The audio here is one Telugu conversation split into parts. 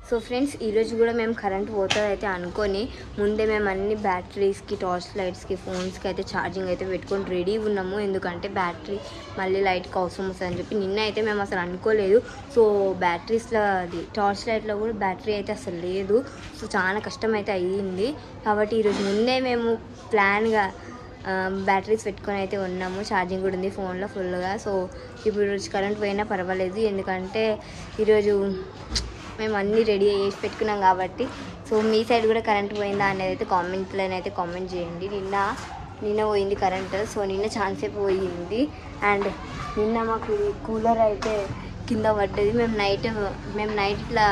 సో ఫ్రెండ్స్ ఈరోజు కూడా మేము కరెంట్ పోతుంది అయితే అనుకొని ముందే మేము అన్ని బ్యాటరీస్కి టార్చ్ లైట్స్కి ఫోన్స్కి అయితే ఛార్జింగ్ అయితే పెట్టుకొని రెడీ ఉన్నాము. ఎందుకంటే బ్యాటరీ మళ్ళీ లైట్కి అవసరం వస్తుందని చెప్పి నిన్న అయితే మేము అసలు అనుకోలేదు. సో బ్యాటరీస్లో అది టార్చ్ లైట్లో కూడా బ్యాటరీ అయితే అసలు లేదు. సో చాలా కష్టం అయితే అయ్యింది. కాబట్టి ఈరోజు ముందే మేము ప్లాన్గా బ్యాటరీస్ పెట్టుకొని అయితే ఉన్నాము. ఛార్జింగ్ కూడా ఉంది ఫోన్లో ఫుల్గా. సో ఇప్పుడు రోజు కరెంట్ పోయినా పర్వాలేదు, ఎందుకంటే ఈరోజు మేము అన్నీ రెడీ చేసి పెట్టుకున్నాం కాబట్టి. సో మీ సైడ్ కూడా కరెంట్ పోయిందా అనేది అయితే కామెంట్లోనైతే కామెంట్ చేయండి. నిన్న పోయింది కరెంట్. సో నిన్న ఛాన్సేపు పోయింది. అండ్ నిన్న మాకు కూలర్ అయితే కింద పడ్డది. మేము నైట్ ఇట్లా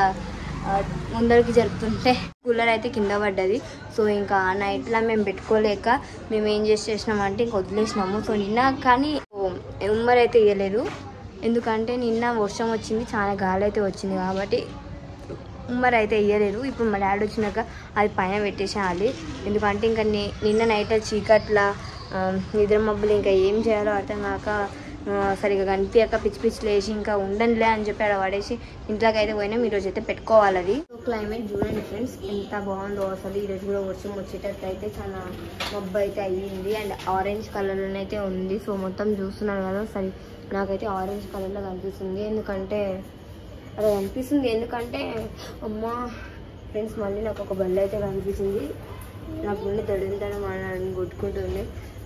ముందరికి జరుపుతుంటే కూలర్ అయితే కింద పడ్డది. సో ఇంకా నైట్లో మేము పెట్టుకోలేక మేము ఏం చేసినామంటే ఇంక వదిలేసినాము. సో నిన్న కానీ ఉమ్మర్ అయితే ఇవ్వలేదు, ఎందుకంటే నిన్న వర్షం వచ్చింది, చాలా గాలి అయితే వచ్చింది కాబట్టి ఉమ్మర్ అయితే ఇవ్వలేదు. ఇప్పుడు మా డాడీ వచ్చినాక అది పైన పెట్టేసేయాలి. ఎందుకంటే ఇంకా నిన్న నైట్ చీకట్ల నిద్ర మబ్బులు ఇంకా ఏం చేయాలో అర్థం కాక సరిగా కనిపించక పిచ్చి పిచ్చిలు వేసి ఇంకా ఉండనులే అని చెప్పి అక్కడ పడేసి ఇంట్లోకి అయితే పోయినాం. ఈరోజు అయితే పెట్టుకోవాలి అది. సో క్లైమేట్ చూడండి ఫ్రెండ్స్ ఎంత బాగుందో అసలు. ఈరోజు కూడా వర్షం వచ్చేటట్టు అయితే చాలా మబ్బు అయితే అయ్యింది. అండ్ ఆరెంజ్ కలర్లోనే అయితే ఉంది. సో మొత్తం చూస్తున్నారు కదా, సరే నాకైతే ఆరెంజ్ కలర్లో కనిపిస్తుంది. ఎందుకంటే అమ్మా ఫ్రెండ్స్ మళ్ళీ నాకు ఒక బల్ల అయితే కనిపిస్తుంది. నాకు ముందు తడితనం అని కొట్టుకుంటుంది.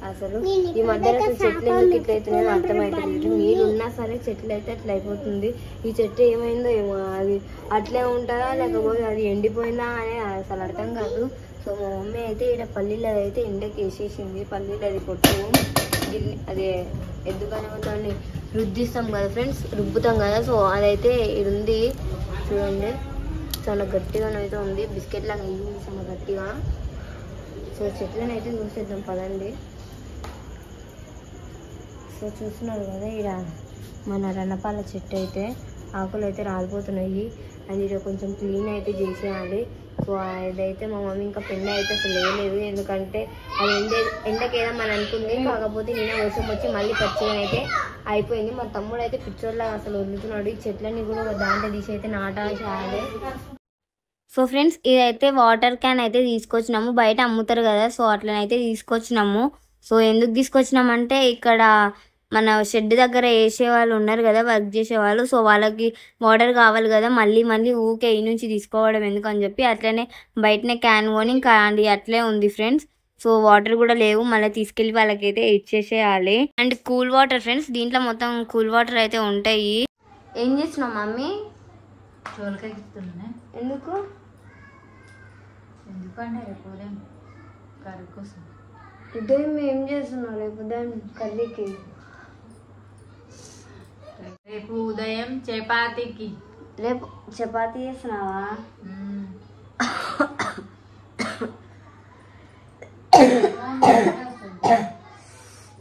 అసలు ఈ మధ్యలో చెట్లు ఎందుకు ఇట్లయితున్నాయో అర్థమవుతుంది. మీరు ఉన్నా సరే చెట్లు అయితే అట్లా అయిపోతుంది. ఈ చెట్టు ఏమైందో ఏమో, అది అట్లే ఉంటుందా లేకపోతే అది ఎండిపోయిందా అని అసలు అర్థం కాదు. సో మా మమ్మీ అయితే ఇక్కడ పల్లీలు అయితే ఎండకి వేసేసింది. పల్లీలు అది పొట్టు అదే ఎందుకనే దాన్ని రుద్దిస్తాం కదా ఫ్రెండ్స్, రుబ్బుతాం కదా. సో అదైతే ఇది ఉంది చూడండి, చాలా గట్టిగానైతే ఉంది. బిస్కెట్ లాగా అయ్యింది చాలా గట్టిగా. సో చెట్లను అయితే చూసేద్దాం పదండి. సో చూస్తున్నారు కదా, ఇక్కడ మన రణపాల చెట్టు అయితే ఆకులు అయితే రాలిపోతున్నాయి. అది ఇక్కడ కొంచెం క్లీన్ అయితే చేసేయాలి. సో అదైతే మా మమ్మీ ఇంకా పెన్ను అయితే అసలు వేయలేదు, ఎందుకంటే అది ఎండకేదామని అనుకుంది. కాకపోతే నిన్న వర్షం వచ్చి మళ్ళీ పచ్చిగా అయితే అయిపోయింది. మా తమ్ముడు అయితే పిక్చర్లాగా అసలు వదులుతున్నాడు. ఈ చెట్లని కూడా ఒక దాంట్లో తీసి అయితే నాటాలి. సో ఫ్రెండ్స్ ఇదైతే వాటర్ క్యాన్ అయితే తీసుకొచ్చినాము. బయట అమ్ముతారు కదా, సో అట్లనైతే తీసుకొచ్చినాము. సో ఎందుకు తీసుకొచ్చినామంటే ఇక్కడ మన షెడ్ దగ్గర వేసే వాళ్ళు ఉన్నారు కదా, వర్క్ చేసేవాళ్ళు. సో వాళ్ళకి వాటర్ కావాలి కదా, మళ్ళీ ఊకే ఈ నుంచి తీసుకోవడం ఎందుకని చెప్పి అట్లనే బయటనే క్యాన్ కొని ఇంకా అట్లే ఉంది ఫ్రెండ్స్. సో వాటర్ కూడా లేవు, మళ్ళీ తీసుకెళ్ళి వాళ్ళకైతే ఇచ్చేసేయాలి. అండ్ కూల్ వాటర్ ఫ్రెండ్స్, దీంట్లో మొత్తం కూల్ వాటర్ అయితే ఉంటాయి. ఏం చేస్తున్నావు మమ్మీ? చోలకాయ ఇస్తున్నా. ఎందుకు? ఎందుకంటే రేపు ఉదయం కర్రీ కోసం. ఉదయం ఏం చేస్తున్నావు? రేపు ఉదయం కర్రీకి? రేపు ఉదయం చపాతీకి. రేపు చపాతీ చేస్తున్నావా?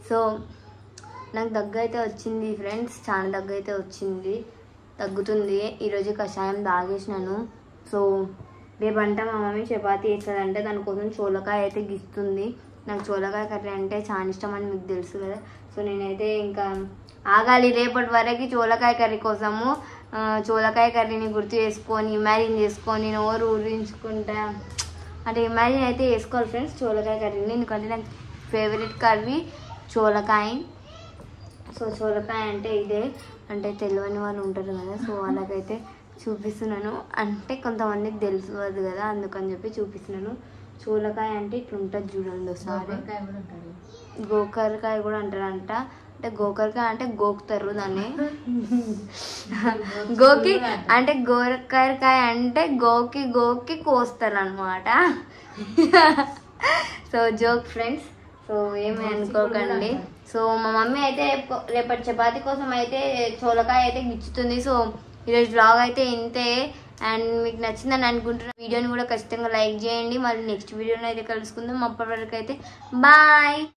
సో నాకు దగ్గు అయితే వచ్చింది ఫ్రెండ్స్, చాలా దగ్గు అయితే వచ్చింది, తగ్గుతుంది. ఈరోజు కషాయం తాగేసినాను. సో రేపంట మా మమ్మీ చపాతీ వేస్తుందంటే దానికోసం చోలకాయ అయితే గిస్తుంది. నాకు చోలకాయ కర్రీ అంటే చాలా ఇష్టం అని మీకు తెలుసు కదా. సో నేనైతే ఇంకా ఆగాలి రేపటి వరకు చోలకాయ కర్రీ కోసము. చోలకాయ కర్రీని గుర్తు చేసుకొని ఇమాజిన్ చేసుకొని నోరు ఊరించుకుంటా అంటే ఇమాజిన్ అయితే వేసుకోవాలి ఫ్రెండ్స్ చోలకాయ కర్రీని, ఎందుకంటే నాకు ఫేవరెట్ కర్రీ చోలకాయ. సో చోలకాయ అంటే ఇదే, అంటే తెలియని వాళ్ళు ఉంటారు కదా, సో వాళ్ళకైతే చూపిస్తున్నాను. అంటే కొంతమందికి తెలియదు కదా, అందుకని చెప్పి చూపిస్తున్నాను. చోలకాయ అంటే ఇట్లా ఉంటుంది చూడండి ఒకసారి. గోకరకాయ కూడా అంటారంట. అంటే గోకరకాయ అంటే గోకుతారు దాన్ని. గోకి అంటే గోకరకాయ అంటే గోకి కోస్తారు అనమాట. సో జోక్ ఫ్రెండ్స్, సో ఏమి అనుకోకండి. సో మా మమ్మీ అయితే రేపటి చపాతీ కోసం అయితే చోలకాయ అయితే గిచ్చుతుంది. సో ఈరోజు బ్లాగ్ అయితే ఇంతే. అండ్ మీకు నచ్చిందని అనుకుంటున్న వీడియోని కూడా ఖచ్చితంగా లైక్ చేయండి. మళ్ళీ నెక్స్ట్ వీడియోలో అయితే కలుసుకుందాం. అప్పటి వరకు అయితే బాయ్.